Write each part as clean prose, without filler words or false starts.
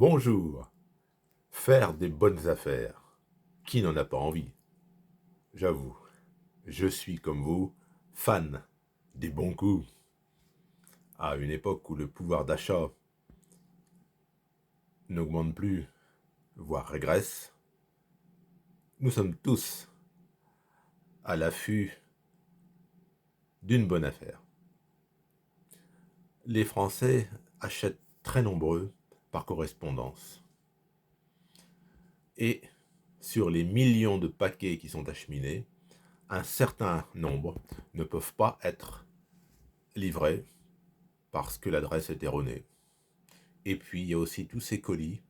Bonjour. Faire des bonnes affaires. Qui n'en a pas envie? J'avoue, je suis comme vous, fan des bons coups. À une époque où le pouvoir d'achat n'augmente plus, voire régresse, nous sommes tous à l'affût d'une bonne affaire. Les Français achètent très nombreux par correspondance. Et sur les millions de paquets qui sont acheminés, un certain nombre ne peuvent pas être livrés parce que l'adresse est erronée. Et puis il y a aussi tous ces colis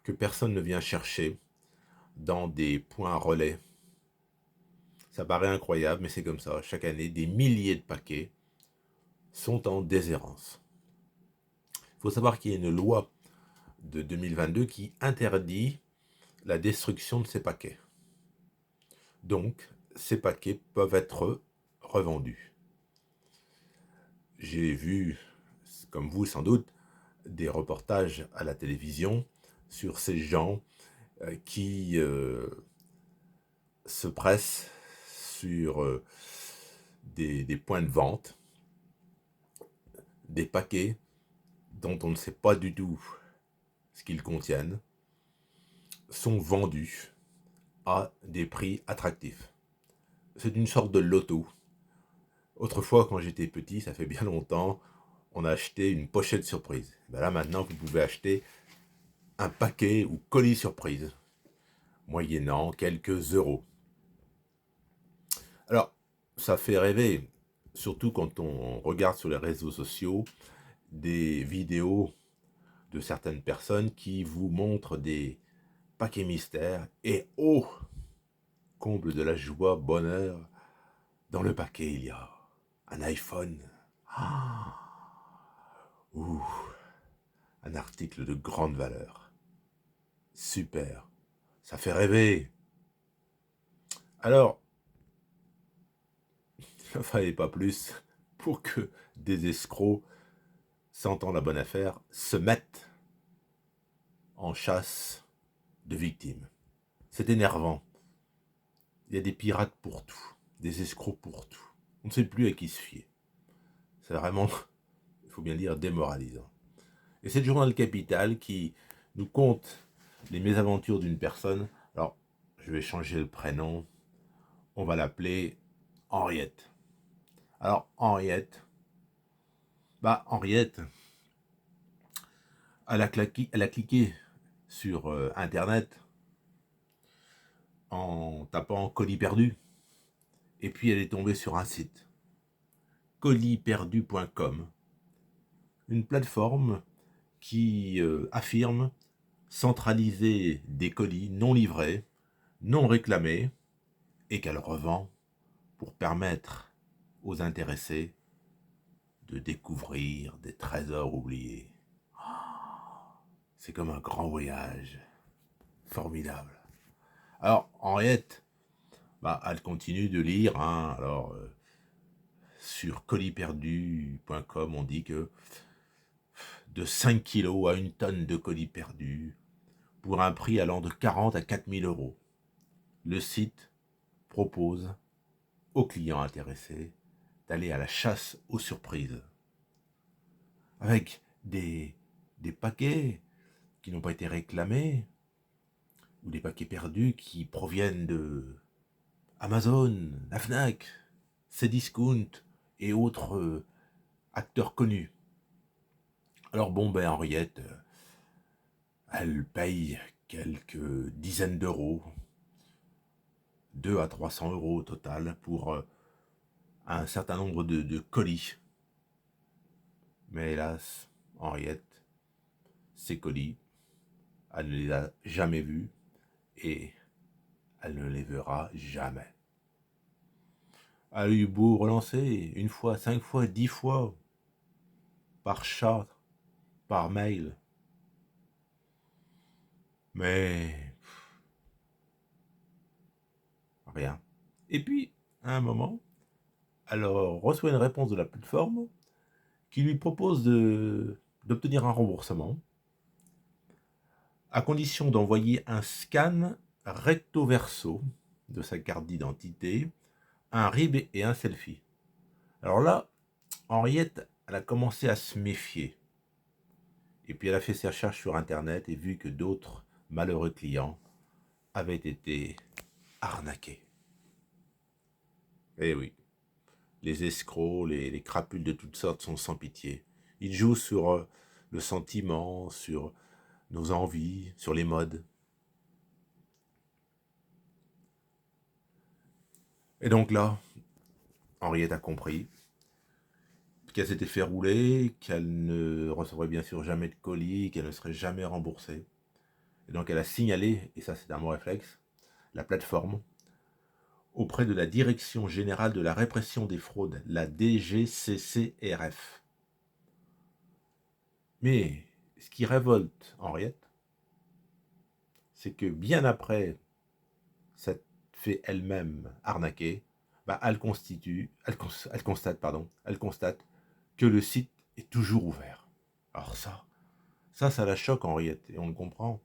que personne ne vient chercher dans des points relais. Ça paraît incroyable, mais c'est comme ça. Chaque année, des milliers de paquets sont en déshérence. Il faut savoir qu'il y a une loi de 2022 qui interdit la destruction de ces paquets. Donc, ces paquets peuvent être revendus. J'ai vu, comme vous sans doute, des reportages à la télévision sur ces gens qui se pressent sur des points de vente, des paquets dont on ne sait pas du tout ce qu'ils contiennent, sont vendus à des prix attractifs. C'est une sorte de loto. Autrefois, quand j'étais petit, ça fait bien longtemps, on a acheté une pochette surprise. Ben là, maintenant, vous pouvez acheter un paquet ou colis surprise, moyennant quelques euros. Alors, ça fait rêver, surtout quand on regarde sur les réseaux sociaux des vidéos de certaines personnes qui vous montrent des paquets mystères et oh, comble de la joie, bonheur, dans le paquet il y a un iPhone, ah, ou un article de grande valeur. Super, ça fait rêver. Alors, il ne fallait pas plus pour que des escrocs, sentant la bonne affaire, se mettent en chasse de victimes. C'est énervant. Il y a des pirates pour tout, des escrocs pour tout. On ne sait plus à qui se fier. C'est vraiment, il faut bien dire, démoralisant. Et c'est le journal Capital qui nous conte les mésaventures d'une personne. Alors, je vais changer le prénom. On va l'appeler Henriette. Alors, Henriette, elle a cliqué sur Internet en tapant colis perdu. Et puis, elle est tombée sur un site, colisperdu.com, une plateforme qui affirme centraliser des colis non livrés, non réclamés, et qu'elle revend pour permettre aux intéressés de découvrir des trésors oubliés. C'est comme un grand voyage, formidable. Alors, Henriette, elle continue de lire. Alors, sur colisperdu.com, on dit que de 5 kilos à 1 tonne de colis perdus, pour un prix allant de 40 à 4 000 euros. Le site propose aux clients intéressés d'aller à la chasse aux surprises. Avec des paquets qui n'ont pas été réclamés, ou des paquets perdus qui proviennent de Amazon, la Fnac, Cdiscount et autres acteurs connus. Alors Henriette, elle paye quelques dizaines d'euros, 2 à 300 euros au total pour un certain nombre de colis. Mais hélas, Henriette, ces colis, elle ne les a jamais vus et elle ne les verra jamais. Elle a eu beau relancer 1 fois, 5 fois, 10 fois, par chat, par mail. Mais rien. Et puis, à un moment, elle reçoit une réponse de la plateforme qui lui propose d'obtenir un remboursement. à condition d'envoyer un scan recto verso de sa carte d'identité, un RIB et un selfie. Alors là, Henriette, elle a commencé à se méfier. Et puis elle a fait ses recherches sur Internet et vu que d'autres malheureux clients avaient été arnaqués. Eh oui, les escrocs, les crapules de toutes sortes sont sans pitié. Ils jouent sur le sentiment, sur nos envies, sur les modes. Et donc là, Henriette a compris qu'elle s'était fait rouler, qu'elle ne recevrait bien sûr jamais de colis, qu'elle ne serait jamais remboursée. Et donc elle a signalé, et ça c'est un bon réflexe, la plateforme auprès de la Direction Générale de la Répression des Fraudes, la DGCCRF. Mais ce qui révolte Henriette, c'est que bien après s'être fait elle-même arnaquer, elle constate que le site est toujours ouvert. Alors ça la choque Henriette, et on le comprend.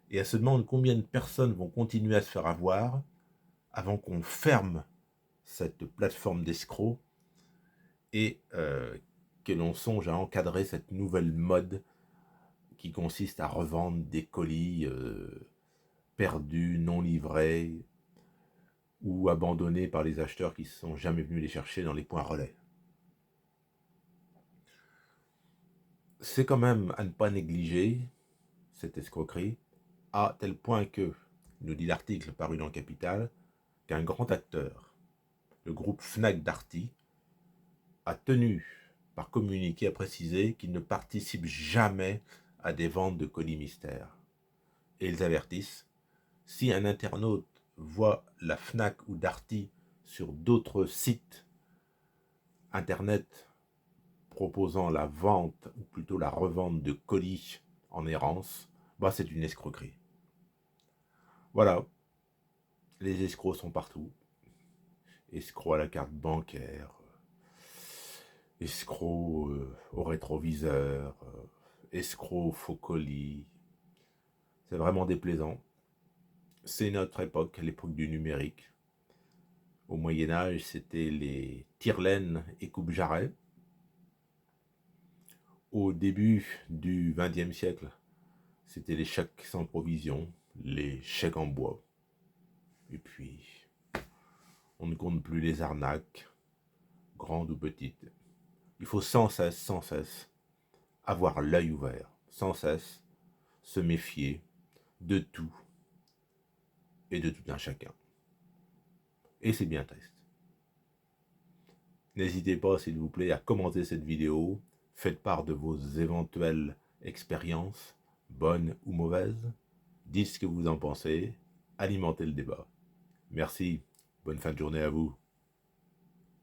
Et elle se demande combien de personnes vont continuer à se faire avoir avant qu'on ferme cette plateforme d'escrocs et que l'on songe à encadrer cette nouvelle mode qui consiste à revendre des colis perdus, non livrés ou abandonnés par les acheteurs qui ne sont jamais venus les chercher dans les points relais. C'est quand même à ne pas négliger cette escroquerie, à tel point que, nous dit l'article paru dans le Capital, qu'un grand acteur, le groupe Fnac Darty, a tenu par communiqué à préciser qu'il ne participe jamais à des ventes de colis mystères. Et ils avertissent, si un internaute voit la Fnac ou Darty sur d'autres sites internet proposant la vente, ou plutôt la revente de colis en errance, c'est une escroquerie. Voilà, les escrocs sont partout. Escrocs à la carte bancaire, escrocs au rétroviseur, escrocs au faux colis. C'est vraiment déplaisant. C'est notre époque, l'époque du numérique. Au Moyen-Âge, c'était les tire-laines et coupe-jarrets. Au début du XXe siècle, c'était les chèques sans provision, les chèques en bois. Et puis, on ne compte plus les arnaques, grandes ou petites. Il faut sans cesse, avoir l'œil ouvert, sans cesse se méfier de tout et de tout un chacun. Et c'est bien triste. N'hésitez pas, s'il vous plaît, à commenter cette vidéo. Faites part de vos éventuelles expériences, bonnes ou mauvaises. Dites ce que vous en pensez. Alimentez le débat. Merci. Bonne fin de journée à vous.